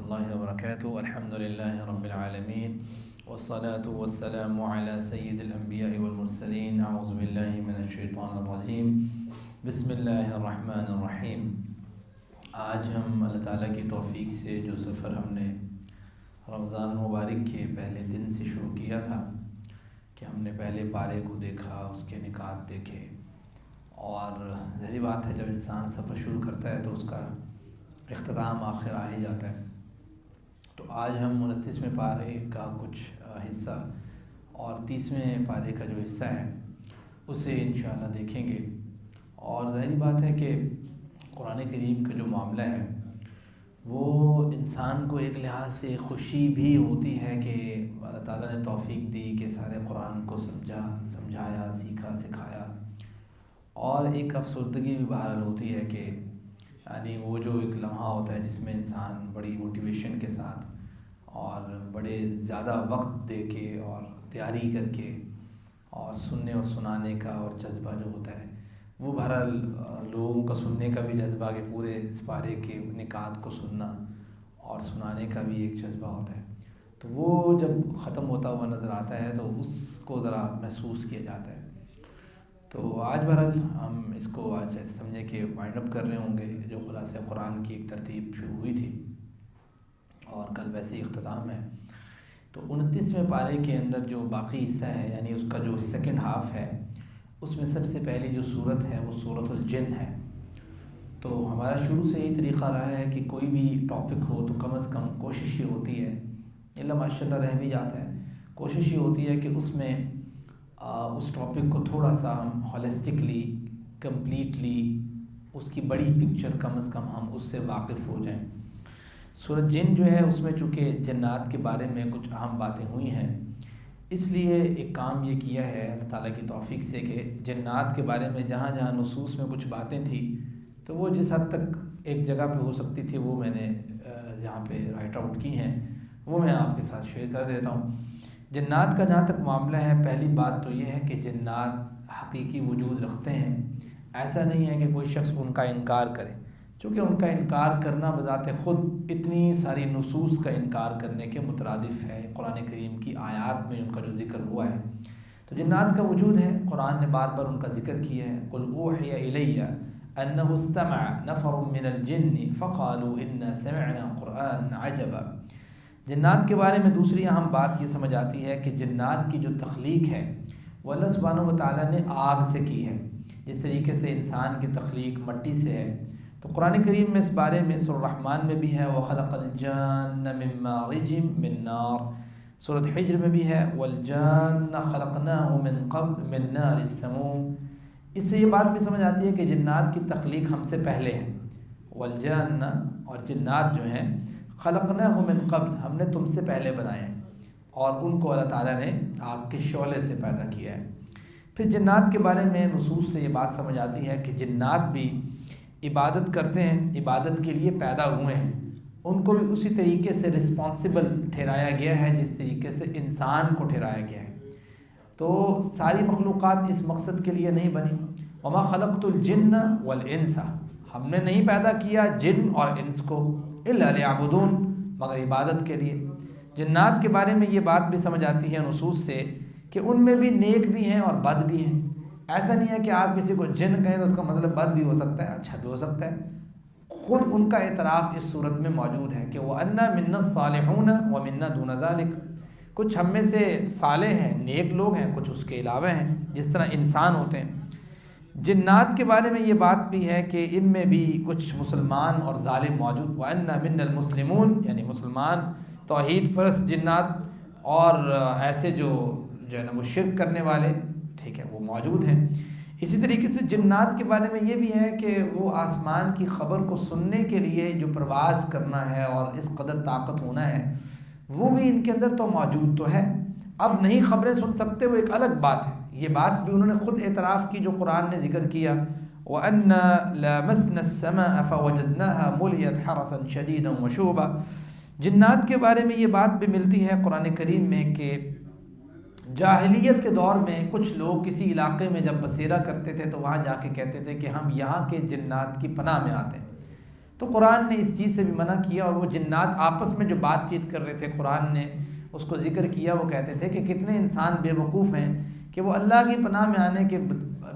الله وبركاته. الحمد لله رب العالمين والصلاة والسلام على سيد الأنبياء والمرسلين. أعوذ بالله من الشیطان الرجیم. بسم اللہ الرحمن الرحیم. آج ہم اللہ تعالیٰ کی توفیق سے جو سفر ہم نے رمضان مبارک کے پہلے دن سے شروع کیا تھا کہ ہم نے پہلے پارے کو دیکھا، اس کے نکات دیکھے، اور ظاہری بات ہے جب انسان سفر شروع کرتا ہے تو اس کا اختتام آخر آ ہی جاتا ہے. تو آج ہم 29ویں پارے کا کچھ حصہ اور 30ویں پارے کا جو حصہ ہے اسے انشاءاللہ دیکھیں گے. اور ظاہری بات ہے کہ قرآن کریم کا جو معاملہ ہے وہ انسان کو ایک لحاظ سے خوشی بھی ہوتی ہے کہ اللہ تعالیٰ نے توفیق دی کہ سارے قرآن کو سمجھایا، سیکھا، سکھایا. اور ایک افسردگی بھی بہرحال ہوتی ہے کہ یعنی وہ جو ایک لمحہ ہوتا ہے جس میں انسان بڑی موٹیویشن کے ساتھ اور بڑے زیادہ وقت دے کے اور تیاری کر کے اور سننے اور سنانے کا اور جذبہ جو ہوتا ہے وہ بہرحال لوگوں کا سننے کا بھی جذبہ کہ پورے اس پارے کے نکات کو سننا اور سنانے کا بھی ایک جذبہ ہوتا ہے. تو وہ جب ختم ہوتا ہوا نظر آتا ہے تو اس کو ذرا محسوس کیا جاتا ہے. تو آج بہرحال ہم اس کو آج ایسے سمجھیں کہ وائنڈ اپ کر رہے ہوں گے جو خلاصہ قرآن کی ایک ترتیب شروع ہوئی تھی اور کل ویسے ہی اختتام ہے. تو 29ویں پارے کے اندر جو باقی حصہ ہے یعنی اس کا جو سیکنڈ ہاف ہے اس میں سب سے پہلی جو صورت ہے وہ سورۃ الجن ہے. تو ہمارا شروع سے یہی طریقہ رہا ہے کہ کوئی بھی ٹاپک ہو تو کم از کم کوشش یہ ہوتی ہے، اللہ ماشاء اللہ رہ بھی جاتا ہے، کوشش یہ ہوتی ہے کہ اس میں اس ٹاپک کو تھوڑا سا ہم ہولسٹکلی کمپلیٹلی اس کی بڑی پکچر کم از کم ہم اس سے واقف ہو جائیں. سورۃ جن جو ہے اس میں چونکہ جنات کے بارے میں کچھ اہم باتیں ہوئی ہیں اس لیے ایک کام یہ کیا ہے اللہ تعالیٰ کی توفیق سے کہ جنات کے بارے میں جہاں جہاں نصوص میں کچھ باتیں تھیں تو وہ جس حد تک ایک جگہ پہ ہو سکتی تھی وہ میں نے جہاں پہ رائٹ آؤٹ کی ہیں وہ میں آپ کے ساتھ شیئر کر دیتا ہوں. جنات کا جہاں تک معاملہ ہے پہلی بات تو یہ ہے کہ جنات حقیقی وجود رکھتے ہیں. ایسا نہیں ہے کہ کوئی شخص ان کا انکار کرے، چونکہ ان کا انکار کرنا بذات خود اتنی ساری نصوص کا انکار کرنے کے مترادف ہے. قرآن کریم کی آیات میں ان کا جو ذکر ہوا ہے تو جنات کا وجود ہے. قرآن نے بار بار ان کا ذکر کیا ہے. قُلْ أُوحِيَ إِلَيَّ أَنَّهُ اسْتَمَعَ نَفَرٌ مِّنَ الْجِنِّ فَقَالُوا إِنَّا سَمِعْنَا قُرْآنًا عَجَبًا. جنات کے بارے میں دوسری اہم بات یہ سمجھ آتی ہے کہ جنات کی جو تخلیق ہے وہ اللہ سبحانہ و تعالیٰ نے آگ سے کی ہے، جس طریقے سے انسان کی تخلیق مٹی سے ہے. تو قرآن کریم میں اس بارے میں سورۃ الرحمن میں بھی ہے وَخَلَقَ الْجَانَّ مِن مَّارِجٍ مِّن نَّارٍ، سورۃ حجر میں بھی ہے وَالْجَانَّ خَلَقْنَاهُ مِن قَبْلُ مِن نَّارِ السَّمُومِ. اس سے یہ بات بھی سمجھ آتی ہے کہ جنات کی تخلیق ہم سے پہلے ہے. والجان اور جنات جو ہیں خلقناہ من قبل، ہم نے تم سے پہلے بنائے ہیں اور ان کو اللہ تعالیٰ نے آگ کے شعلے سے پیدا کیا ہے. پھر جنات کے بارے میں نصوص سے یہ بات سمجھ آتی ہے کہ جنات بھی عبادت کرتے ہیں، عبادت کے لیے پیدا ہوئے ہیں، ان کو بھی اسی طریقے سے رسپانسبل ٹھہرایا گیا ہے جس طریقے سے انسان کو ٹھہرایا گیا ہے. تو ساری مخلوقات اس مقصد کے لیے نہیں بنی. وما خلقت الجن والانس، ہم نے نہیں پیدا کیا جن اور انس کو الا لیعبدون، مگر عبادت کے لیے. جنات کے بارے میں یہ بات بھی سمجھ آتی ہے نصوص سے کہ ان میں بھی نیک بھی ہیں اور بد بھی ہیں. ایسا نہیں ہے کہ آپ کسی کو جن کہیں تو اس کا مطلب بد بھی ہو سکتا ہے، اچھا بھی ہو سکتا ہے. خود ان کا اعتراف اس صورت میں موجود ہے کہ وَأَنَّا مِنَّا الصَّالِحُونَ وَمِنَّا دُونَ ذَلِكَ، کچھ ہم میں سے صالح ہیں، نیک لوگ ہیں، کچھ اس کے علاوہ ہیں جس طرح انسان ہوتے ہیں. جنات کے بارے میں یہ بات بھی ہے کہ ان میں بھی کچھ مسلمان اور ظالم موجود. وَأَنَّا مِنَّا الْمُسْلِمُونَ، یعنی مسلمان توحید پرست جنات اور ایسے جو ہے نا وہ شرک کرنے والے، ٹھیک ہے، وہ موجود ہیں. اسی طریقے سے جنات کے بارے میں یہ بھی ہے کہ وہ آسمان کی خبر کو سننے کے لیے جو پرواز کرنا ہے اور اس قدر طاقت ہونا ہے وہ بھی ان کے اندر تو موجود تو ہے. اب نہیں خبریں سن سکتے وہ ایک الگ بات ہے، یہ بات بھی انہوں نے خود اعتراف کی جو قرآن نے ذکر کیا. وَأَنَّا لَامَسْنَا السَّمَاءَ فَوَجَدْنَاهَا مُلِيَتْ حَرَسًا شَدِيدًا وَشُوبًا. جنات کے بارے میں یہ بات بھی ملتی ہے قرآن کریم میں کہ جاہلیت کے دور میں کچھ لوگ کسی علاقے میں جب بسیرا کرتے تھے تو وہاں جا کے کہتے تھے کہ ہم یہاں کے جنات کی پناہ میں آتے ہیں. تو قرآن نے اس چیز سے بھی منع کیا، اور وہ جنات آپس میں جو بات چیت کر رہے تھے قرآن نے اس کو ذکر کیا، وہ کہتے تھے کہ کتنے انسان بے وقوف ہیں کہ وہ اللہ کی پناہ میں آنے کے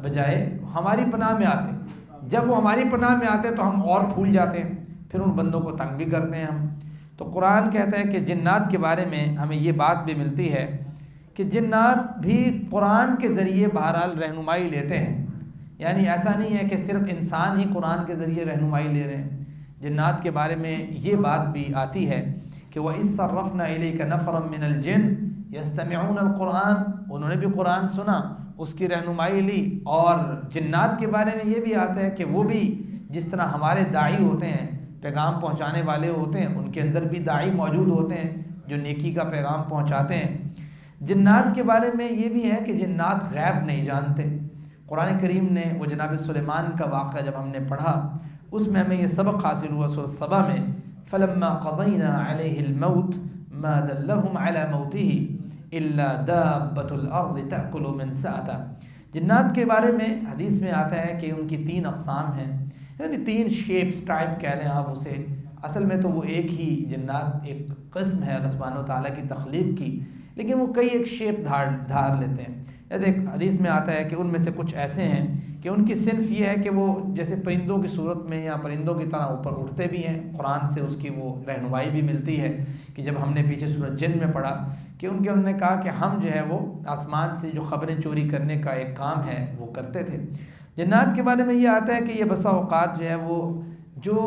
بجائے ہماری پناہ میں آتے ہیں، جب وہ ہماری پناہ میں آتے ہیں تو ہم اور پھول جاتے ہیں، پھر ان بندوں کو تنگ بھی کرتے ہیں ہم۔ تو قرآن کہتا ہے کہ جنات کے بارے میں ہمیں یہ بات بھی ملتی ہے کہ جنات بھی قرآن کے ذریعے بہرحال رہنمائی لیتے ہیں، یعنی ایسا نہیں ہے کہ صرف انسان ہی قرآن کے ذریعے رہنمائی لے رہے ہیں۔ جنات کے بارے میں یہ بات بھی آتی ہے کہ وَإِذْ صَرَّفْنَا إِلَيْكَ نَفَرًا مِّنَ الْجِنِّ يَسْتَمِعُونَ الْقُرْآنَ، انہوں نے بھی قرآن سنا، اس کی رہنمائی لی۔ اور جنات کے بارے میں یہ بھی آتا ہے کہ وہ بھی جس طرح ہمارے داعی ہوتے ہیں، پیغام پہنچانے والے ہوتے ہیں، ان کے اندر بھی داعی موجود ہوتے ہیں جو نیکی کا پیغام پہنچاتے ہیں۔ جنات کے بارے میں یہ بھی ہے کہ جنات غیب نہیں جانتے۔ قرآن کریم نے وہ جناب سلیمان کا واقعہ جب ہم نے پڑھا، اس میں ہمیں یہ سبق حاصل ہوا سورۃ سبا میں، فَلَمَّا قَضَيْنَا عَلَيْهِ الْمَوْتِ مَا دَلَّهُمْ عَلَى مَوْتِهِ إِلَّا دَابَّةُ الْأَرْضِ تَأْكُلُ مِنْ سَأَتَهُ۔ جنات کے بارے میں حدیث میں آتا ہے کہ ان کی 3 اقسام ہیں، یعنی 3 شیپس ٹائپ کہہ لیں آپ اسے، اصل میں تو وہ ایک ہی جنات ایک قسم ہے اللہ سبحانہ و تعالیٰ کی تخلیق کی، لیکن وہ کئی ایک شیپ دھار لیتے ہیں۔ ایک حدیث میں آتا ہے کہ ان میں سے کچھ ایسے ہیں کہ ان کی صنف یہ ہے کہ وہ جیسے پرندوں کی صورت میں یا پرندوں کی طرح اوپر اٹھتے بھی ہیں، قرآن سے اس کی وہ رہنمائی بھی ملتی ہے کہ جب ہم نے پیچھے سورۃ جن میں پڑھا کہ انہوں نے کہا کہ ہم جو ہے وہ آسمان سے جو خبریں چوری کرنے کا ایک کام ہے وہ کرتے تھے۔ جنات کے بارے میں یہ آتا ہے کہ یہ بسا اوقات جو ہے وہ جو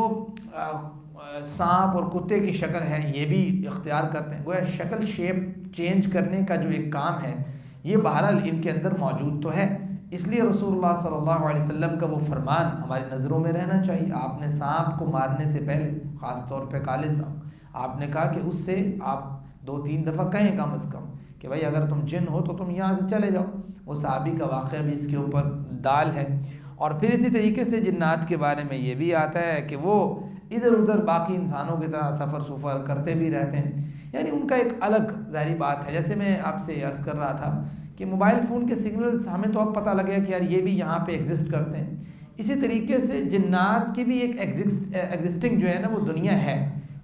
سانپ اور کتے کی شکل ہے یہ بھی اختیار کرتے ہیں، گویا شکل شیپ چینج کرنے کا جو ایک کام ہے یہ بہرحال ان کے اندر موجود تو ہے۔ اس لیے رسول اللہ صلی اللہ علیہ وسلم کا وہ فرمان ہماری نظروں میں رہنا چاہیے۔ آپ نے سانپ کو مارنے سے پہلے، خاص طور پہ کالے سانپ، آپ نے کہا کہ اس سے آپ 2-3 دفعہ کہیں کم از کم کہ بھائی اگر تم جن ہو تو تم یہاں سے چلے جاؤ۔ وہ صحابی کا واقعہ بھی اس کے اوپر دال ہے۔ اور پھر اسی طریقے سے جنات کے بارے میں یہ بھی آتا ہے کہ وہ ادھر ادھر باقی انسانوں کی طرح سفر کرتے بھی رہتے ہیں، یعنی ان کا ایک الگ ظاہری بات ہے۔ جیسے میں آپ سے عرض کر رہا تھا کہ موبائل فون کے سگنلز ہمیں تو اب پتہ لگے کہ یار یہ بھی یہاں پہ ایگزسٹ کرتے ہیں، اسی طریقے سے جنات کی بھی ایک ایگزسٹنگ جو ہے نا وہ دنیا ہے،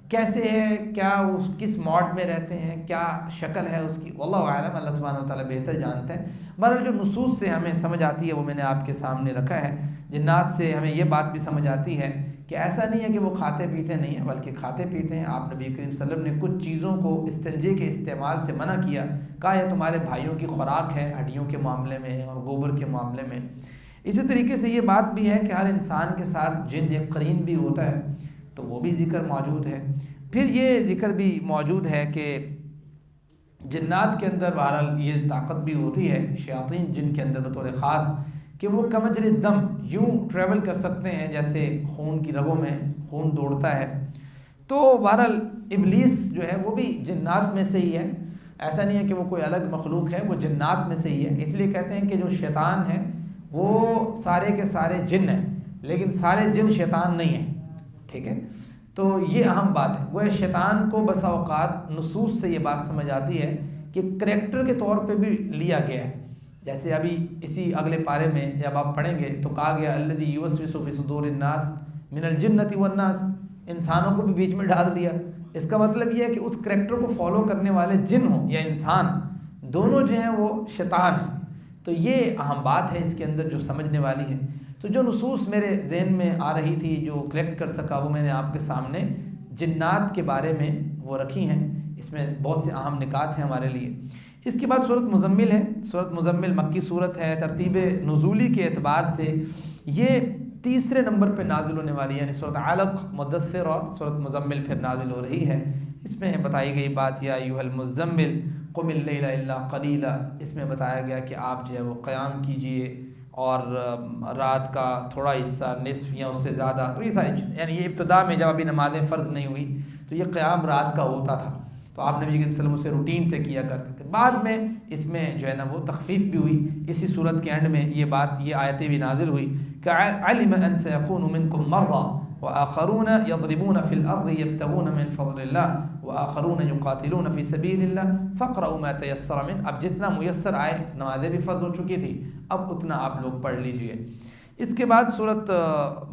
کیسے ہے، کیا اس کس موڈ میں رہتے ہیں، کیا شکل ہے اس کی، واللہ اعلم، اللہ سبحانہ و تعالیٰ بہتر جانتا ہے۔ مگر جو نصوص سے ہمیں سمجھ آتی ہے وہ میں نے آپ کے سامنے رکھا ہے۔ جنات سے ہمیں یہ بات بھی سمجھ آتی ہے کہ ایسا نہیں ہے کہ وہ کھاتے پیتے نہیں ہیں، بلکہ کھاتے پیتے ہیں۔ آپ نبی کریم صلی اللہ علیہ وسلم نے کچھ چیزوں کو استنجے کے استعمال سے منع کیا، کہا یہ تمہارے بھائیوں کی خوراک ہے ہڈیوں کے معاملے میں اور گوبر کے معاملے میں۔ اسی طریقے سے یہ بات بھی ہے کہ ہر انسان کے ساتھ جن ایک قرین بھی ہوتا ہے، تو وہ بھی ذکر موجود ہے۔ پھر یہ ذکر بھی موجود ہے کہ جنات کے اندر بہرحال یہ طاقت بھی ہوتی ہے، شیاطین جن کے اندر بطور خاص، کہ وہ کمجر دم یوں ٹریول کر سکتے ہیں جیسے خون کی رگوں میں خون دوڑتا ہے۔ تو بہرحال ابلیس جو ہے وہ بھی جنات میں سے ہی ہے، ایسا نہیں ہے کہ وہ کوئی الگ مخلوق ہے، وہ جنات میں سے ہی ہے۔ اس لیے کہتے ہیں کہ جو شیطان ہے وہ سارے کے سارے جن ہیں، لیکن سارے جن شیطان نہیں ہیں، ٹھیک ہے؟ تو یہ اہم بات ہے۔ وہ شیطان کو بسا اوقات نصوص سے یہ بات سمجھ آتی ہے کہ کریکٹر کے طور پہ بھی لیا گیا ہے، جیسے ابھی اسی اگلے پارے میں جب آپ پڑھیں گے تو کہا گیا الذی یوسوس فی صدور الناس من الجنۃ والناس، انسانوں کو بھی بیچ میں ڈال دیا۔ اس کا مطلب یہ ہے کہ اس کریکٹر کو فالو کرنے والے جن ہوں یا انسان، دونوں جو ہیں وہ شیطان ہیں۔ تو یہ اہم بات ہے اس کے اندر جو سمجھنے والی ہے۔ تو جو نصوص میرے ذہن میں آ رہی تھی جو کلیکٹ کر سکا وہ میں نے آپ کے سامنے جنات کے بارے میں وہ رکھی ہیں، اس میں بہت سے اہم نکات ہیں ہمارے لیے۔ اس کے بعد سورۃ مزمل ہے۔ سورۃ مزمل مکی سورت ہے، ترتیب نزولی کے اعتبار سے یہ 3 نمبر پہ نازل ہونے والی ہے، یعنی سورۃ علق، مدثر اور سورۃ مزمل پھر نازل ہو رہی ہے۔ اس میں بتائی گئی بات یا ایھا المزمل قم اللیل الا قلیلا، اس میں بتایا گیا کہ آپ جو ہے وہ قیام کیجئے اور رات کا تھوڑا حصہ، نصف یا اس سے زیادہ، تو یہ ساری یعنی یہ ابتدا میں جب ابھی نمازیں فرض نہیں ہوئی تو یہ قیام رات کا ہوتا تھا، تو آپ نبی صلی اللہ علیہ وسلم اسے روٹین سے کیا کرتے تھے۔ بعد میں اس میں جو ہے نا وہ تخفیف بھی ہوئی، اسی صورت کے اینڈ میں یہ بات، یہ آیتیں بھی نازل ہوئی کہ علم ان سيكون منكم مرضى واخرون يضربون في الارض يبتغون من فضل الله واخرون يقاتلون في سبيل الله فاقرؤوا ما تيسر منه۔ اب جتنا میسر آئے، نمازیں بھی فرض ہو چکی تھی، اب اتنا آپ لوگ پڑھ لیجئے۔ اس کے بعد صورت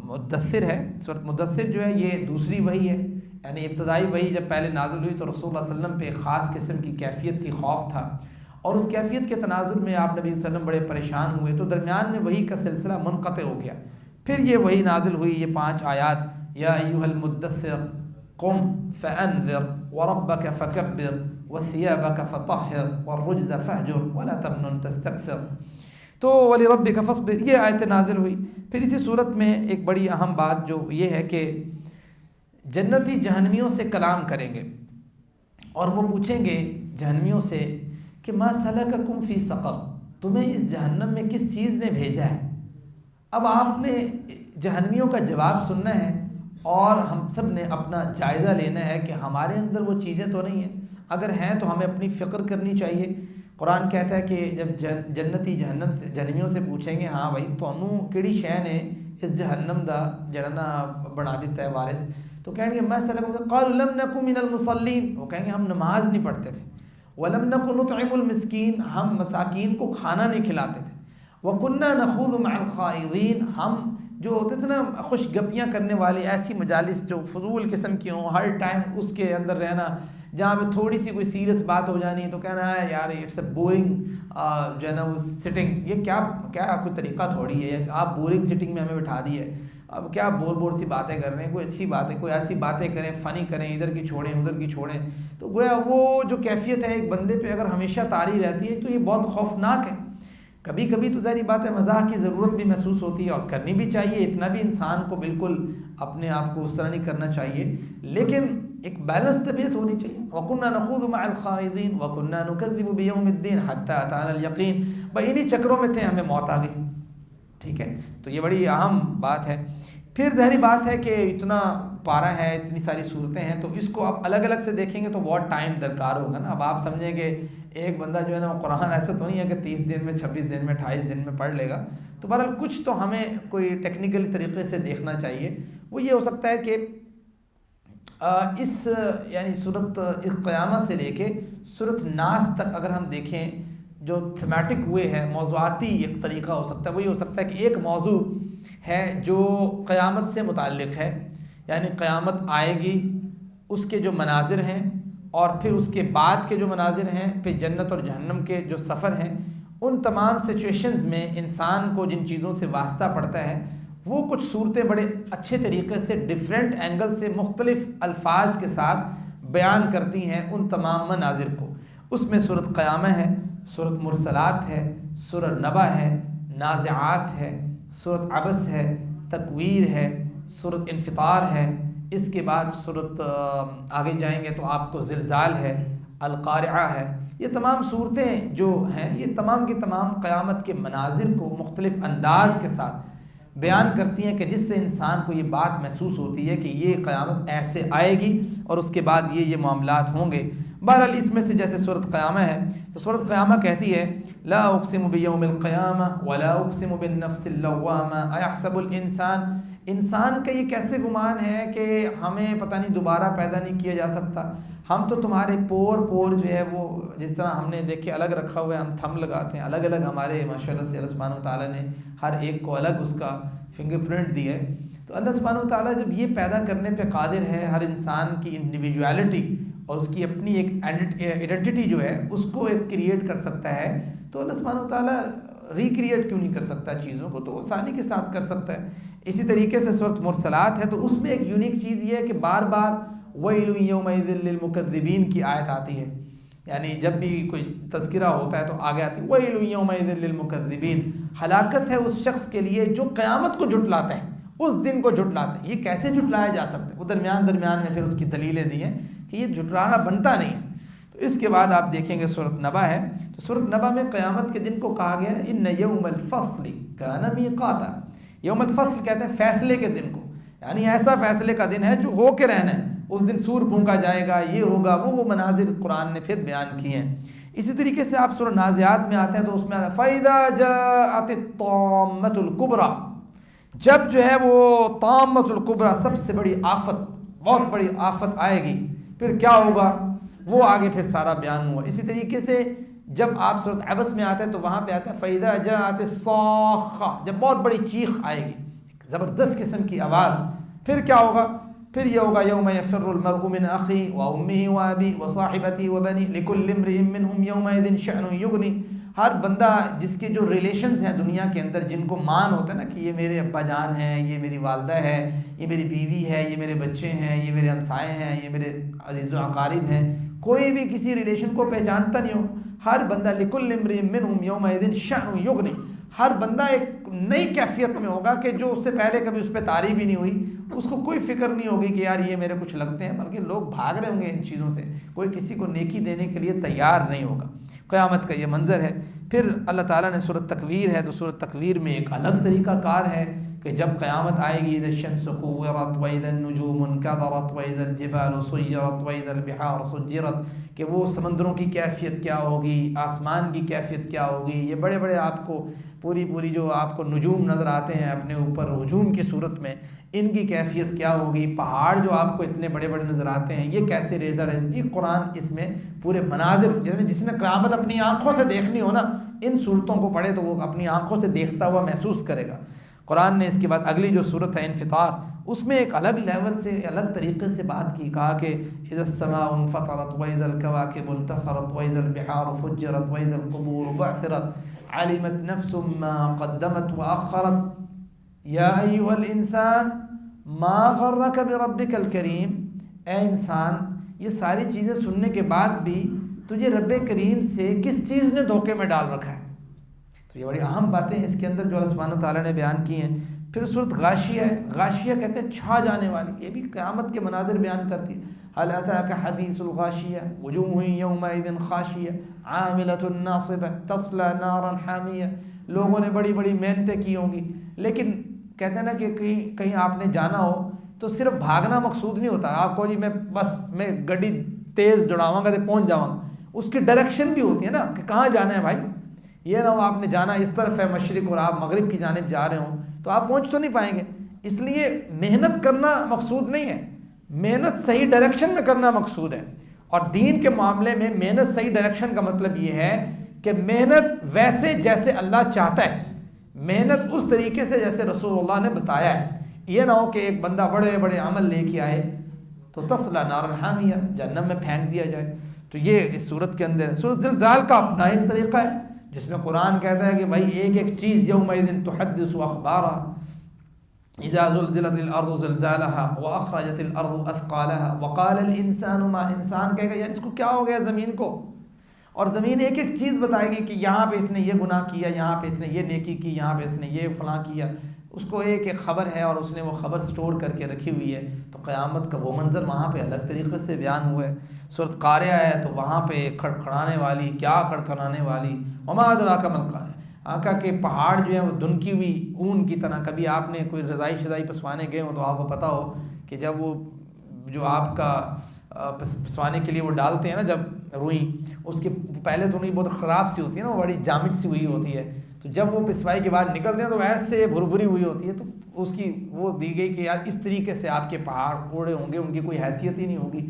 مدثر ہے. صورت مدثر جو ہے یہ دوسری وحی ہے. یعنی ابتدائی وحی جب پہلے نازل ہوئی تو رسول اللہ صلی اللہ علیہ وسلم پہ ایک خاص قسم کی کیفیت تھی، خوف تھا، اور اس کیفیت کے تناظر میں آپ نبی صلی اللہ علیہ وسلم بڑے پریشان ہوئے، تو درمیان میں وحی کا سلسلہ منقطع ہو گیا. پھر یہ وحی نازل ہوئی، یہ 5 آیات، یا ایھا المدثر قم فانذر وربک فکبر وثیابک فطہر والرجز فاہجر ولا تمنن تستکثر. تو ولربک فاصبر یہ آیت نازل ہوئی. پھر اسی صورت میں ایک بڑی اہم بات جو یہ ہے کہ جنتی جہنمیوں سے کلام کریں گے اور وہ پوچھیں گے جہنمیوں سے کہ ما سلککم فی سقر، تمہیں اس جہنم میں کس چیز نے بھیجا ہے. اب آپ نے جہنمیوں کا جواب سننا ہے اور ہم سب نے اپنا جائزہ لینا ہے کہ ہمارے اندر وہ چیزیں تو نہیں ہیں، اگر ہیں تو ہمیں اپنی فکر کرنی چاہیے. قرآن کہتا ہے کہ جب جنتی جہنمیوں سے پوچھیں گے ہاں بھائی تانوں کیڑی شے نے اس جہنم دا جڑا بنا دیتا ہے وارث، تو کہیں گے ما سلککم، قالوا لم نکن من المصلین، وہ کہیں گے ہم نماز نہیں پڑھتے تھے. وَلَمْ نَكُ نُطْعِمُ الْمِسْكِينَ، ہم مساکین کو کھانا نہیں کھلاتے تھے. وَكُنَّا نَخُوضُ مَعَ الْخَائِضِينَ، ہم جو ہوتے تھے نا خوش گپیاں کرنے والے، ایسی مجالس جو فضول قسم کی ہوں، ہر ٹائم اس کے اندر رہنا، جہاں پہ تھوڑی سی کوئی سیریس بات ہو جانی تو کہنا ہے یار اٹس اے بورنگ جو ہے نا وہ سٹنگ، یہ کیا کوئی طریقہ تھوڑی ہے، آپ بورنگ سٹنگ میں ہمیں بٹھا دی ہے، اب کیا بور سی باتیں کر رہے ہیں، کوئی اچھی بات ہے، کوئی ایسی باتیں کریں، فنی کریں، ادھر کی چھوڑیں ادھر کی چھوڑیں. تو گویا وہ جو کیفیت ہے ایک بندے پہ اگر ہمیشہ طاری رہتی ہے تو یہ بہت خوفناک ہے. کبھی کبھی تو ظاہری بات ہے مزاح کی ضرورت بھی محسوس ہوتی ہے اور کرنی بھی چاہیے، اتنا بھی انسان کو بالکل اپنے آپ کو اس طرح نہیں کرنا چاہیے، لیکن ایک بیلنس طبیعت ہونی چاہیے. وَكُنَّا نَخُوضُ مَعَ الْخَائِضِينَ وَكُنَّا نُكَذِّبُ بِيَوْمِ الدِّينِ حَتَّىٰ أَتَانَا الْيَقِينُ. بھائی انہی چکروں میں تھے، ہمیں موت آ گئی. ٹھیک ہے، تو یہ بڑی اہم بات ہے. پھر ظاہری بات ہے کہ اتنا پارہ ہے، اتنی ساری صورتیں ہیں، تو اس کو آپ الگ الگ سے دیکھیں گے تو بہت ٹائم درکار ہوگا نا. اب آپ سمجھیں کہ ایک بندہ جو ہے نا قرآن ایسا تو نہیں ہے کہ 30 دن میں 26 دن میں 28 دن میں پڑھ لے گا. تو بہرحال کچھ تو ہمیں کوئی ٹیکنیکل طریقے سے دیکھنا چاہیے. وہ یہ ہو سکتا ہے کہ اس یعنی صورت قیامہ سے لے کے صورت ناس تک اگر ہم دیکھیں جو تھیمیٹک ہوئے ہے، موضوعاتی ایک طریقہ ہو سکتا ہے. وہ یہ ہو سکتا ہے کہ ایک موضوع ہے جو قیامت سے متعلق ہے، یعنی قیامت آئے گی، اس کے جو مناظر ہیں اور پھر اس کے بعد کے جو مناظر ہیں، پھر جنت اور جہنم کے جو سفر ہیں، ان تمام سچویشنز میں انسان کو جن چیزوں سے واسطہ پڑتا ہے وہ کچھ صورتیں بڑے اچھے طریقے سے ڈیفرنٹ اینگل سے مختلف الفاظ کے ساتھ بیان کرتی ہیں ان تمام مناظر کو. اس میں صورت قیامہ ہے، صورت مرسلات ہے، صورت نبا ہے، نازعات ہے، صورت عبس ہے، تکویر ہے، صورت انفطار ہے. اس کے بعد صورت آگے جائیں گے تو آپ کو زلزال ہے، القارعہ ہے. یہ تمام صورتیں جو ہیں یہ تمام کی تمام قیامت کے مناظر کو مختلف انداز کے ساتھ بیان کرتی ہیں کہ جس سے انسان کو یہ بات محسوس ہوتی ہے کہ یہ قیامت ایسے آئے گی اور اس کے بعد یہ معاملات ہوں گے. بہرحال اس میں سے جیسے صورت قیامہ ہے تو صورت قیامہ کہتی ہے لا اقسم بیوم القیامہ ولا اقسم بالنفس اللوامہ ایحسب الانسان، انسان کا یہ کیسے گمان ہے کہ ہمیں پتہ نہیں دوبارہ پیدا نہیں کیا جا سکتا، ہم تو تمہارے پور جو ہے وہ جس طرح ہم نے دیکھے الگ رکھا ہوا ہے، ہم تھم لگاتے ہیں الگ الگ، ہمارے ماشاءاللہ سے اللہ سبحانہ وتعالیٰ نے ہر ایک کو الگ اس کا فنگر پرنٹ دی ہے. تو اللہ سبحانہ وتعالیٰ جب یہ پیدا کرنے پہ قادر ہے، ہر انسان کی انڈیویجویلٹی اور اس کی اپنی ایک آئیڈینٹی جو ہے اس کو ایک کریٹ کر سکتا ہے، تو اللہ سبحانہ وتعالیٰ ریکریٹ کیوں نہیں کر سکتا چیزوں کو، تو آسانی کے ساتھ کر سکتا ہے. اسی طریقے سے صورت مرسلات ہے تو اس میں ایک یونیک چیز یہ ہے کہ بار بار وَيْلٌ يَوْمَئِذٍ لِّلْمُكَذِّبِينَ کی آیت آتی ہے. یعنی جب بھی کوئی تذکرہ ہوتا ہے تو آگے آتی ہے وَيْلٌ يَوْمَئِذٍ لِّلْمُكَذِّبِينَ، ہلاکت ہے اس شخص کے لیے جو قیامت کو جھٹلاتا ہے، اس دن کو جھٹلاتا ہے. یہ کیسے جھٹلایا جا سکتا ہے؟ وہ درمیان میں پھر اس کی دلیلیں دی ہیں کہ یہ جھٹلانا بنتا نہیں ہے. تو اس کے بعد آپ دیکھیں گے صورت نبا ہے تو صورت نبا میں قیامت کے دن کو کہا گیا ان یوم الفصل کان میقاتا. یوم الفصل کہتے ہیں فیصلے کے دن کو، یعنی ایسا فیصلے کا دن ہے جو ہو کے رہنا ہے. اس دن سور پھونکا جائے گا، یہ ہوگا، وہ مناظر قرآن نے پھر بیان کیے ہیں. اسی طریقے سے آپ سورہ نازعات میں آتے ہیں تو اس میں فَإِذَا جَاءَتِ الطَّامَّةُ الْكُبْرَى، جب جو ہے وہ طامۃ الکبریٰ سب سے بڑی آفت، بہت بڑی آفت آئے گی، پھر کیا ہوگا وہ آگے پھر سارا بیان ہوا. اسی طریقے سے جب آپ سورۃ عبس میں آتے ہیں تو وہاں پہ آتا ہے فَإِذَا جَاءَتِ الصَّاخَّةُ، جب بہت بڑی چیخ آئے گی، زبردست قسم کی آواز، پھر کیا ہوگا؟ پھر یہ ہوگا یوم یفر المرء من اخیہ وامہ وابیہ وصاحبتہ وبنیہ لکل امرئ منہم یومئذ شأن یغنی۔ ہر بندہ جس کے جو ریلیشنز ہیں دنیا کے اندر، جن کو مان ہوتا ہے نا کہ یہ میرے ابا جان ہیں، یہ میری والدہ ہے، یہ میری بیوی ہے، یہ میرے بچے ہیں، یہ میرے ہمسائے ہیں، یہ میرے عزیز و اقارب ہیں، کوئی بھی کسی ریلیشن کو پہچانتا نہیں ہو، ہر بندہ لکل امرئ منہم یومئذ شأن یغنی، ہر بندہ ایک نئی کیفیت میں ہوگا کہ جو اس سے پہلے کبھی اس پہ تعریف ہی نہیں ہوئی، اس کو کوئی فکر نہیں ہوگی کہ یار یہ میرے کچھ لگتے ہیں، بلکہ لوگ بھاگ رہے ہوں گے ان چیزوں سے، کوئی کسی کو نیکی دینے کے لیے تیار نہیں ہوگا۔ قیامت کا یہ منظر ہے۔ پھر اللہ تعالیٰ نے سورۃ تکویر ہے، تو سورۃ تکویر میں ایک الگ طریقہ کار ہے کہ جب قیامت آئے گی، اذا الشمس کورت واذا النجوم انکدرت واذا الجبال سیرت واذا البحار سجرت، کہ وہ سمندروں کی کیفیت کیا ہوگی، آسمان کی کیفیت کیا ہوگی، یہ بڑے بڑے آپ کو پوری جو آپ کو نجوم نظر آتے ہیں اپنے اوپر ہجوم کی صورت میں، ان کی کیفیت کیا ہوگی، پہاڑ جو آپ کو اتنے بڑے بڑے نظر آتے ہیں یہ کیسے ریزہ ریزہ، یہ قرآن اس میں پورے مناظر، جس نے قیامت اپنی آنکھوں سے دیکھنی ہو نا، ان صورتوں کو پڑھے تو وہ اپنی آنکھوں سے دیکھتا ہوا محسوس کرے گا۔ قرآن نے اس کے بعد اگلی جو صورت ہے انفطار، اس میں ایک الگ لیول سے الگ طریقے سے بات کی، کہا کہ اذا السماء انفطرت واذا الكواكب انتصرت واذا البحار فجرت واذا القبور بعثرت علمت نفس ما قدمت واخرت یا ایھا الانسان ما غرک بربک الکریم، اے انسان یہ ساری چیزیں سننے کے بعد بھی تجھے رب کریم سے کس چیز نے دھوکے میں ڈال رکھا ہے؟ تو یہ بڑی اہم باتیں اس کے اندر جو اللہ سبحانہ و تعالیٰ نے بیان کی ہیں۔ پھر سورۃ غاشیہ ہے، غاشیہ کہتے ہیں چھا جانے والی، یہ بھی قیامت کے مناظر بیان کرتی ہے۔ هل اتاک حدیث الغاشیہ وجوہ یومئذ خاشیہ عاملۃ ناصبہ تصلی نارا حامیہ، لوگوں نے بڑی بڑی محنتیں کی ہوں گی، لیکن کہتے ہیں نا کہ کہیں آپ نے جانا ہو تو صرف بھاگنا مقصود نہیں ہوتا، آپ کو جی میں گڈی تیز دوڑاواں گا تو پہنچ جاواں گا، اس کی ڈائریکشن بھی ہوتی ہے نا کہ کہاں جانا ہے بھائی، یہ نہ ہو آپ نے جانا اس طرف ہے مشرق اور آپ مغرب کی جانب جا رہے ہوں تو آپ پہنچ تو نہیں پائیں گے، اس لیے محنت کرنا مقصود نہیں ہے، محنت صحیح ڈائریکشن میں کرنا مقصود ہے۔ اور دین کے معاملے میں محنت صحیح ڈائریکشن کا مطلب یہ ہے کہ محنت ویسے جیسے اللہ چاہتا ہے، محنت اس طریقے سے جیسے رسول اللہ نے بتایا ہے، یہ نہ ہو کہ ایک بندہ بڑے بڑے عمل لے کے آئے تو تصلی نارا حامیہ، جہنم میں پھینک دیا جائے۔ تو یہ اس صورت کے اندر سورۃ زلزال کا اپنا ایک طریقہ ہے جس میں قرآن کہتا ہے کہ بھائی ایک ایک چیز یومئذ تحدث اخبارها اذا زلزلت الارض زلزالها واخرجت الارض اثقالها وقال الانسان ما، انسان کہے گا یار اس کو کیا ہو گیا زمین کو، اور زمین ایک ایک چیز بتائے گی کہ یہاں پہ اس نے یہ گناہ کیا، یہاں پہ اس نے یہ نیکی کی، یہاں پہ اس نے یہ فلاں کیا، اس کو ایک ایک خبر ہے اور اس نے وہ خبر سٹور کر کے رکھی ہوئی ہے۔ تو قیامت کا وہ منظر وہاں پہ الگ طریقے سے بیان ہوا ہے۔ سورۃ قاریہ ہے تو وہاں پہ کھڑکھڑانے والی، کیا کھڑکھڑانے والی، وما ادراک ما القاریہ، آقا کے پہاڑ جو ہیں وہ دھنکی ہوئی اون کی طرح، کبھی آپ نے کوئی رضائی شضائی پسوانے گئے ہوں تو آپ کو پتہ ہو کہ جب وہ جو آپ کا پسوانے کے لیے وہ ڈالتے ہیں نا جب روئی، اس کے پہلے تو روئی بہت خراب سی ہوتی ہے نا، وہ بڑی جامد سی ہوئی ہوتی ہے، تو جب وہ پسوائی کے بعد نکلتے ہیں تو ایسے بھربھری ہوئی ہوتی ہے، تو اس کی وہ دی گئی کہ یار اس طریقے سے آپ کے پہاڑ اڑے ہوں گے، ان کی کوئی حیثیت ہی نہیں ہوگی۔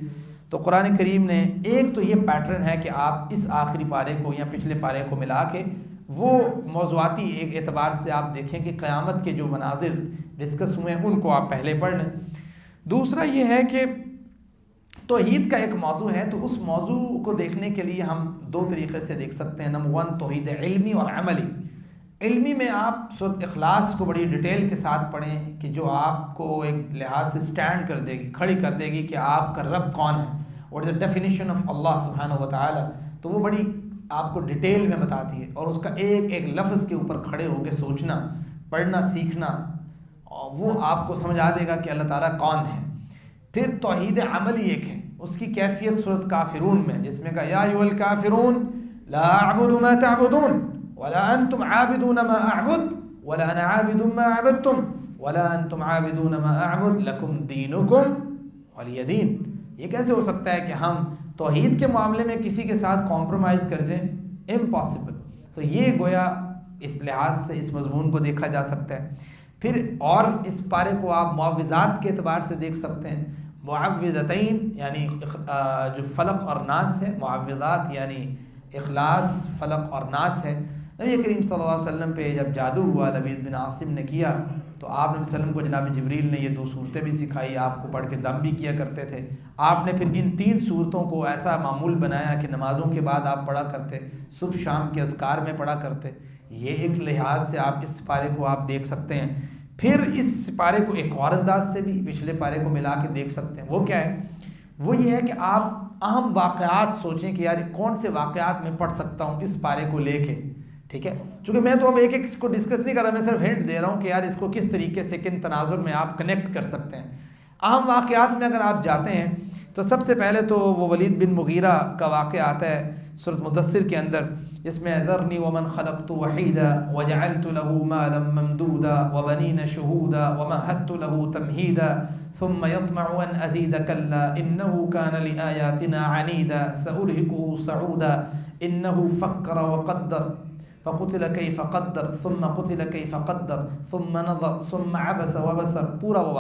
تو قرآن کریم نے ایک تو یہ پیٹرن ہے کہ آپ اس آخری پارے کو یا پچھلے پارے کو ملا کے وہ موضوعاتی ایک اعتبار سے آپ دیکھیں کہ قیامت کے جو مناظر ڈسکس ہوئے ہیں ان کو آپ پہلے پڑھ لیں۔ دوسرا یہ ہے کہ توحید کا ایک موضوع ہے، تو اس موضوع کو دیکھنے کے لیے ہم دو طریقے سے دیکھ سکتے ہیں۔ نمبر 1 توحید علمی اور عملی۔ علمی میں آپ سورۃ اخلاص کو بڑی ڈیٹیل کے ساتھ پڑھیں کہ جو آپ کو ایک لحاظ سے سٹینڈ کر دے گی، کھڑی کر دے گی کہ آپ کا رب کون ہے، what is the definition of اللہ سبحانہ و تعالی، تو وہ بڑی آپ کو ڈیٹیل میں بتاتی ہے، اور اس کا ایک ایک لفظ کے اوپر کھڑے ہو کے سوچنا، پڑھنا، سیکھنا، اور وہ آپ کو سمجھا دے گا کہ اللہ تعالیٰ کون ہے۔ پھر توحید عملی ایک ہے، اس کی کیفیت سورۃ کافرون میں جس میں کہا یا ایھا الکافرون لا اعبد ما تعبدون ولا انتم عابدون ما اعبد ولا انا عابد ما عبدتم ولا انتم عابدون ما اعبد لکم دینکم ولی دین۔ یہ کیسے ہو سکتا ہے کہ ہم توحید کے معاملے میں کسی کے ساتھ کمپرومائز کر جائیں؟ امپاسبل۔ تو یہ گویا اس لحاظ سے اس مضمون کو دیکھا جا سکتا ہے۔ پھر اور اس پارے کو آپ معوذات کے اعتبار سے دیکھ سکتے ہیں، معوذتین یعنی جو فلق اور ناس ہے، معوذات یعنی اخلاص، فلق اور ناس ہے۔ نبی کریم صلی اللہ علیہ وسلم پہ جب جادو ہوا لبید بن عاصم نے کیا تو آپ نے وسلم کو جناب جبریل نے یہ 2 صورتیں بھی سکھائی، آپ کو پڑھ کے دم بھی کیا کرتے تھے۔ آپ نے پھر ان 3 صورتوں کو ایسا معمول بنایا کہ نمازوں کے بعد آپ پڑھا کرتے، صبح شام کے اذکار میں پڑھا کرتے۔ یہ ایک لحاظ سے آپ اس سپارے کو آپ دیکھ سکتے ہیں۔ پھر اس سپارے کو ایک اور انداز سے بھی پچھلے پارے کو ملا کے دیکھ سکتے ہیں۔ وہ کیا ہے؟ وہ یہ ہے کہ آپ اہم واقعات سوچیں کہ یار کون سے واقعات میں پڑھ سکتا ہوں اس پارے کو لے کے، ٹھیک ہے؟ چونکہ میں تو اب ایک کو ڈسکس نہیں کر رہا، میں صرف ہنٹ دے رہا ہوں کہ یار اس کو کس طریقے سے کن تناظر میں آپ کنیکٹ کر سکتے ہیں۔ اہم واقعات میں اگر آپ جاتے ہیں تو سب سے پہلے تو وہ ولید بن مغیرہ کا واقعہ آتا ہے سورۃ مدثر کے اندر، جس میں ذرنی ومن خلقت وحیدا وجعلت له مالا ممدودا وبنین شہودا ومہدت له تمہیدا ثم يطمع ان ازید کلا انه كان لآیاتنا عنیدا سأرهقه صعودا انه فکر وقدر فقتل کیف قدر ثم قتل کیف قدر ثم نظر ثم عبس وبصر، پورا وہ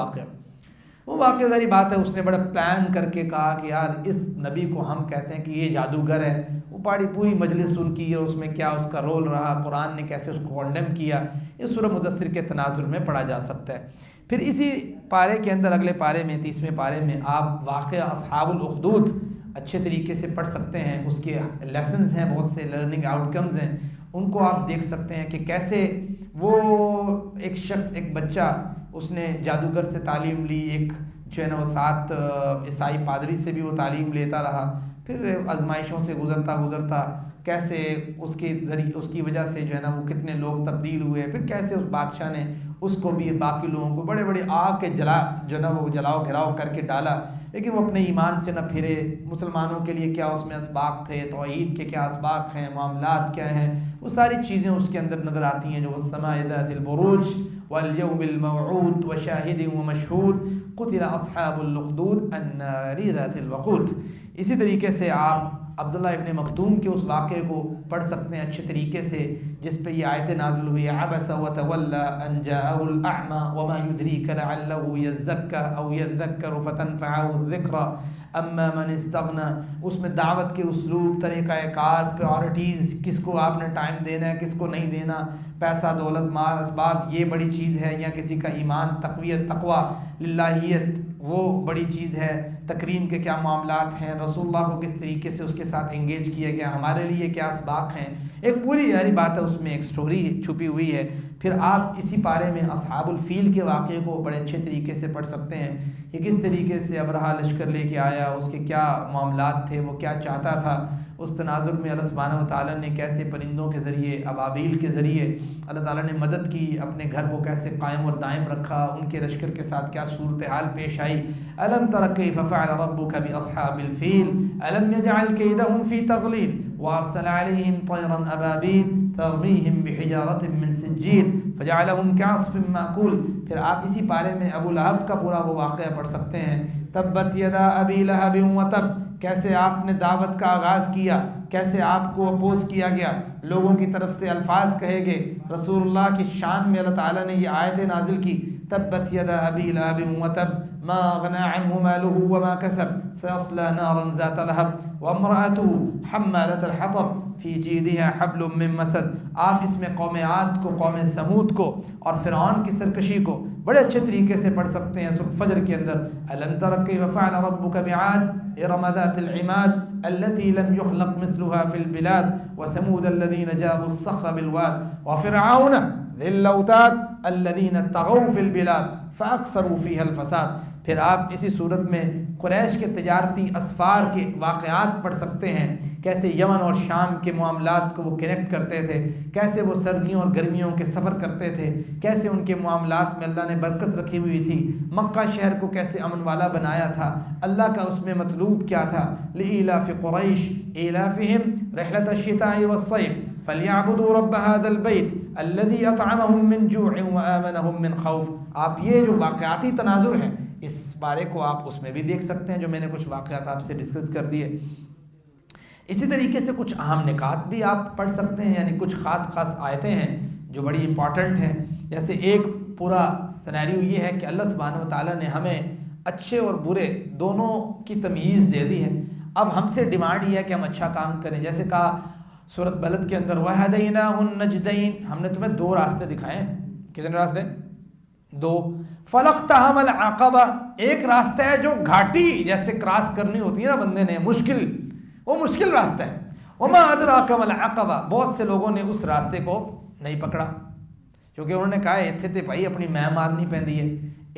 واقعہ ظاہری بات ہے اس نے بڑا پلان کر کے کہا کہ یار اس نبی کو ہم کہتے ہیں کہ یہ جادوگر ہے۔ وہ پوری مجلس ان کی ہے، اس میں کیا اس کا رول رہا، قرآن نے کیسے اس کو کنڈیم کیا، اس سورہ مدثر کے تناظر میں پڑھا جا سکتا ہے۔ پھر اسی پارے کے اندر اگلے پارے میں 30ویں پارے میں آپ واقعہ اصحاب الاخدود اچھے طریقے سے پڑھ سکتے ہیں، اس کے لیسنز ہیں، بہت سے لرننگ آؤٹ کمز ہیں، ان کو آپ دیکھ سکتے ہیں کہ کیسے وہ ایک شخص، ایک بچہ، اس نے جادوگر سے تعلیم لی، ایک جو ہے نا وہ 7 عیسائی پادری سے بھی وہ تعلیم لیتا رہا، پھر آزمائشوں سے گزرتا کیسے اس کے ذریعے اس کی وجہ سے جو ہے نا وہ کتنے لوگ تبدیل ہوئے، پھر کیسے اس بادشاہ نے اس کو بھی باقی لوگوں کو بڑے آگ کے جو ہے نا وہ جلاؤ گھراؤ کر کے ڈالا، لیکن وہ اپنے ایمان سے نہ پھرے۔ مسلمانوں کے لیے کیا اس میں اسباق تھے، توحید کے کیا اسباق ہیں، معاملات کیا ہیں، وہ ساری چیزیں اس کے اندر نظر آتی ہیں، جو والسماء ذات البروج والیوم الموعود وشاہد ومشہود قتل اصحاب الاخدود النار ذات الوقود۔ اسی طریقے سے آپ عبداللہ ابن مکتوم کے اس واقعے کو پڑھ سکتے ہیں اچھے طریقے سے، جس پہ یہ آیت نازل ہوئی ہے، عبس وتولى ان جاءه الاعمى وما يدريك لعله يزكى او يذكر فتنفعه الذكرى اما من استغنى۔ اس میں دعوت کے اسلوب، طریقہ کار، پریورٹیز، کس کو آپ نے ٹائم دینا ہے، کس کو نہیں دینا، پیسہ، دولت، مال، اسباب یہ بڑی چیز ہے، یا کسی کا ایمان، تقویت، تقوی، للہیت وہ بڑی چیز ہے، تکریم کے کیا معاملات ہیں، رسول اللہ کو کس طریقے سے اس کے ساتھ انگیج کیا گیا، ہمارے لیے کیا اسباق ہیں، ایک پوری ظاہری بات ہے اس میں ایک سٹوری چھپی ہوئی ہے۔ پھر آپ اسی پارے میں اصحاب الفیل کے واقعے کو بڑے اچھے طریقے سے پڑھ سکتے ہیں کہ کس طریقے سے ابرہہ لشکر لے کے آیا، اس کے کیا معاملات تھے، وہ کیا چاہتا تھا، اس تناظر میں اللہ سبحانہ و تعالیٰ نے کیسے پرندوں کے ذریعے، ابابیل کے ذریعے اللہ تعالیٰ نے مدد کی، اپنے گھر کو کیسے قائم اور دائم رکھا، ان کے لشکر کے ساتھ کیا صورتحال پیش آئی۔ الم تر کیف فعل ربک باصحاب الفیل الم یجعل کیدہم فی تضلیل وارسل علیہم طیرا ابابیل ترمیہم بحجارۃ من سجیل فجعلہم کعصف مأکول۔ پھر آپ اسی پارے میں ابو لہب کا پورا وہ واقعہ پڑھ سکتے ہیں، تبت یدا ابی لہب وتب، کیسے آپ نے دعوت کا آغاز کیا، کیسے آپ کو اپوز کیا گیا، لوگوں کی طرف سے الفاظ کہے گئے، رسول اللہ کی شان میں اللہ تعالیٰ نے یہ آیتیں نازل کی، تبت یدا ابی لہب وتب ما اغنى عنه ماله وما كسب سيصلى نارا ذات لهب وامرأته حمالة الحطب في جيدها حبل من مسد۔ آپ اس میں قوم عاد کو، قوم سمود کو اور فرعون کی سرکشی کو بڑے اچھے طریقے سے پڑھ سکتے ہیں سورۃ فجر کے اندر۔ الم تر کیف فعل ربک بعاد ارم ذات العماد التي لم يخلق مثلها في البلاد وثمود الذين جابوا الصخر بالواد وفرعون ذي الاوتاد الذين طغوا في البلاد فاكثروا فيها الفساد۔ پھر آپ اسی صورت میں قریش کے تجارتی اسفار کے واقعات پڑھ سکتے ہیں، کیسے یمن اور شام کے معاملات کو وہ کنیکٹ کرتے تھے، کیسے وہ سردیوں اور گرمیوں کے سفر کرتے تھے، کیسے ان کے معاملات میں اللہ نے برکت رکھی ہوئی تھی، مکہ شہر کو کیسے امن والا بنایا تھا، اللہ کا اس میں مطلوب کیا تھا، لإیلاف قریش ایلافہم رحلۃ الشتاء والصیف فلیعبدوا رب هذا البیت الذی اطعمہم من جوع وآمنہم من خوف۔ آپ یہ جو واقعاتی تناظر ہیں اس بارے کو آپ اس میں بھی دیکھ سکتے ہیں، جو میں نے کچھ واقعات آپ سے ڈسکس کر دیے۔ اسی طریقے سے کچھ اہم نکات بھی آپ پڑھ سکتے ہیں، یعنی کچھ خاص آیتیں ہیں جو بڑی امپورٹنٹ ہیں۔ جیسے ایک پورا سینیریو یہ ہے کہ اللہ سبحانہ و تعالیٰ نے ہمیں اچھے اور برے دونوں کی تمیز دے دی ہے۔ اب ہم سے ڈیمانڈ یہ ہے کہ ہم اچھا کام کریں، جیسے کہا سورۃ بلد کے اندر وَهَدَيْنَاهُ النَّجْدَيْنِ، ہم نے تمہیں دو راستے دکھائے ہیں. کتنے راستے؟ دو. فَلَقْتَحَمَ الْعَقَبَةَ، ایک راستہ ہے جو گھاٹی جیسے کراس کرنی ہوتی ہے نا بندے نے، مشکل، وہ مشکل راستہ ہے. وَمَا أَدْرَاكَ مَا الْعَقَبَةُ، بہت سے لوگوں نے اس راستے کو نہیں پکڑا، کیونکہ انہوں نے کہا اتنے تے بھائی اپنی میں مارنی پیندی ہے،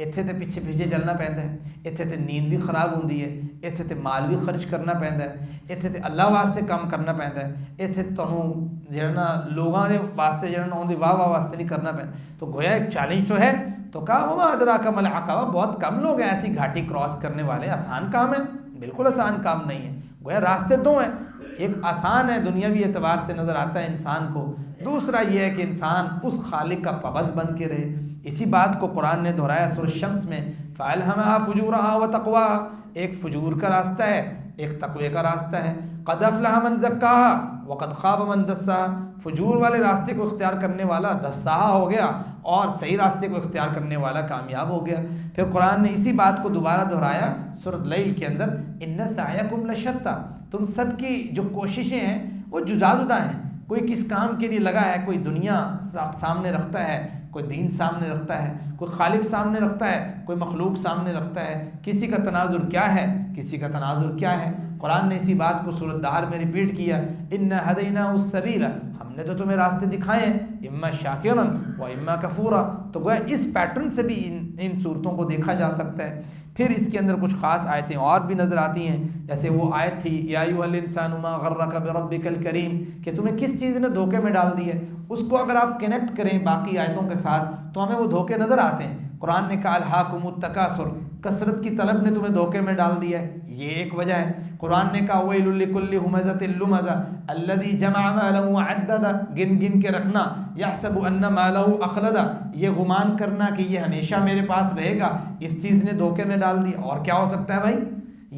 اتنے تے پیچھے پیچھے چلنا پیندا ہے، اتنے تے نیند بھی خراب ہوندی ہے، اتنے تے مال بھی خرچ کرنا پیندا ہے، اتنے تے اللہ واسطے کام کرنا پیندا ہے، اتنے تانوں جڑا نا لوگاں دے واسطے جڑا نا اون دی واہ واہ واسطے نہیں کرنا پیندا. تو گویا ایک چیلنج تو ہے. تو کہا وما ادراک ما العقبہ، بہت کم لوگ ہیں ایسی گھاٹی کراس کرنے والے. آسان کام ہے؟ بالکل آسان کام نہیں ہے. گویا راستے دو ہیں، ایک آسان ہے دنیاوی اعتبار سے نظر آتا ہے انسان کو، دوسرا یہ ہے کہ انسان اس خالق کا پابند بن کے رہے. اسی بات کو قرآن نے دہرایا سورۃ الشمس میں، فَأَلْهَمَهَا فُجُورَهَا وَتَقْوَاهَا، ایک فجور کا راستہ ہے، ایک تقوی کا راستہ ہے. قَدْ أَفْلَحَ مَنْ زَكَّاهَا وَقَدْ خَابَ مَنْ دَسَّاهَا، فجور والے راستے کو اختیار کرنے والا دساہا ہو گیا اور صحیح راستے کو اختیار کرنے والا کامیاب ہو گیا. پھر قرآن نے اسی بات کو دوبارہ دہرایا سورۃ اللیل کے اندر، إِنَّ سَعْيَكُمْ لَشَتَّىٰ، تم سب کی جو کوششیں ہیں وہ جدا جدا ہیں. کوئی کس کام کے لیے لگا ہے، کوئی دنیا سامنے رکھتا ہے، کوئی دین سامنے رکھتا ہے، کوئی خالق سامنے رکھتا ہے، کوئی مخلوق سامنے رکھتا ہے. کسی کا تناظر کیا ہے، کسی کا تناظر کیا ہے. قرآن نے اسی بات کو سورۃ دہر میں ریپیٹ کیا، إِنَّا هَدَيْنَاهُ السَّبِيلَ، ہم نے تو تمہیں راستے دکھائے ہیں، اما شاکرا و اما کفورا. تو گویا اس پیٹرن سے بھی ان صورتوں کو دیکھا جا سکتا ہے. پھر اس کے اندر کچھ خاص آیتیں اور بھی نظر آتی ہیں، جیسے وہ آیت تھی یا ایھا الانسان ما غرک بربک الکریم، کہ تمہیں کس چیز نے دھوکے میں ڈال دی ہے. اس کو اگر آپ کنیکٹ کریں باقی آیتوں کے ساتھ تو ہمیں وہ دھوکے نظر آتے ہیں. قرآن نے کہا الہاکم التکاثر، کثرت کی طلب نے تمہیں دھوکے میں ڈال دیا ہے، یہ ایک وجہ ہے. قرآن نے کہا ویل لکل ہمزۃ لمزہ الذی جمع مالہ وعددہ، گن گن کے رکھنا، یحسب ان مالہ اخلدہ، یہ گمان کرنا کہ یہ ہمیشہ میرے پاس رہے گا، اس چیز نے دھوکے میں ڈال دی. اور کیا ہو سکتا ہے بھائی؟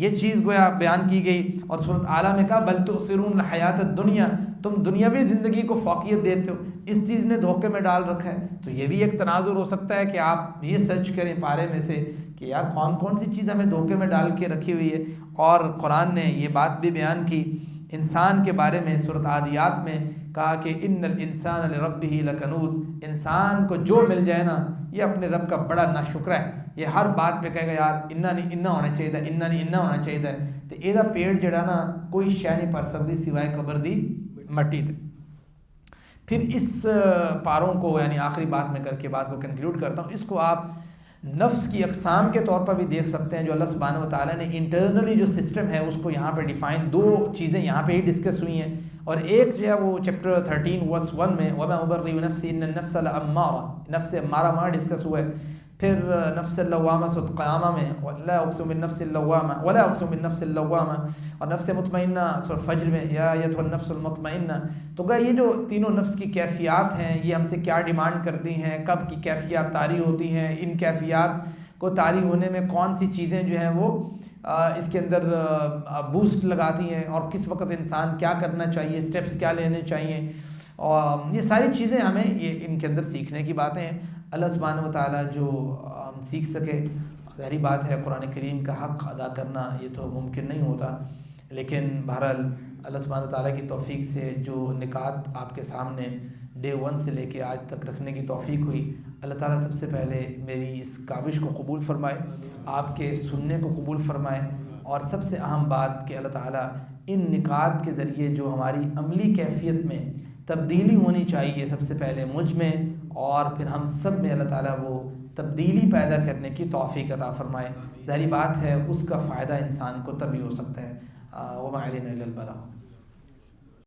یہ چیز گویا بیان کی گئی. اور سورۃ اعلیٰ میں کہا بل تؤثرون الحیات الدنیا، تم دنیاوی زندگی کو فوقیت دیتے ہو، اس چیز نے دھوکے میں ڈال رکھا ہے. تو یہ بھی ایک تناظر ہو سکتا ہے کہ آپ یہ سرچ کریں پارے میں سے کہ یار کون کون سی چیز ہمیں دھوکے میں ڈال کے رکھی ہوئی ہے. اور قرآن نے یہ بات بھی بیان کی انسان کے بارے میں سورۃ عادیات میں، کہا کہ ان الانسان لربہ لکنود، انسان کو جو مل جائے نا یہ اپنے رب کا بڑا ناشکر ہے. یہ ہر بات پہ کہے گا یار انہا نہیں انہا ہونا چاہیے، انہا نہیں انہا ہونا چاہیے. تو یہ پیٹ جڑا نا کوئی شے نہیں پڑ سکتی سوائے قبر دی مٹی تے. پھر اس پاروں کو یعنی آخری بات میں کر کے بات کو کنکلیوڈ کرتا ہوں، اس کو آپ نفس کی اقسام کے طور پر بھی دیکھ سکتے ہیں جو اللہ سبحانہ و تعالیٰ نے انٹرنلی جو سسٹم ہے اس کو یہاں پہ ڈیفائن، دو چیزیں یہاں پہ ہی ڈسکس ہوئی ہیں. اور ایک جو ہے وہ چیپٹر 13 ورس 1 میں وَمَا أُبَرِّئُ نَفْسِي إِنَّ النَّفْسَ لَأَمَّارَةٌ، نفس امارہ ڈسکس ہوا ہے. پھر نفس اللوامہ سورۃ قیامہ میں وَلَا أُقْسِمُ بِالنَّفْسِ اللوامہ وَلَا أُقْسِمُ بِالنَّفْسِ اللوامہ، اور نفس مطمئنہ سورۃ فجر میں یا أَيَّتُهَا النَّفْسُ الْمُطْمَئِنَّہ. تو یہ جو تینوں نفس کی کیفیات ہیں یہ ہم سے کیا ڈیمانڈ کرتی ہیں، کب کی کیفیات طاری ہوتی ہیں، ان کیفیات کو طاری ہونے میں کون سی چیزیں جو ہیں وہ اس کے اندر بوسٹ لگاتی ہیں، اور کس وقت انسان کیا کرنا چاہیے، سٹیپس کیا لینے چاہیے. اور یہ ساری چیزیں ہمیں یہ ان کے اندر سیکھنے کی باتیں ہیں. اللہ سبحانہ و تعالیٰ جو ہم سیکھ سکے، ظاہری بات ہے قرآن کریم کا حق ادا کرنا یہ تو ممکن نہیں ہوتا، لیکن بہرحال اللہ سبحانہ و تعالیٰ کی توفیق سے جو نکات آپ کے سامنے ڈے 1 سے لے کے آج تک رکھنے کی توفیق ہوئی، اللہ تعالیٰ سب سے پہلے میری اس کاوش کو قبول فرمائے، آپ کے سننے کو قبول فرمائے، اور سب سے اہم بات کہ اللہ تعالیٰ ان نکات کے ذریعے جو ہماری عملی کیفیت میں تبدیلی ہونی چاہیے سب سے پہلے مجھ میں اور پھر ہم سب میں، اللہ تعالیٰ وہ تبدیلی پیدا کرنے کی توفیق عطا فرمائے. ظاہری بات ہے اس کا فائدہ انسان کو تبھی ہو سکتا ہے. وما علینا الا البلاغ.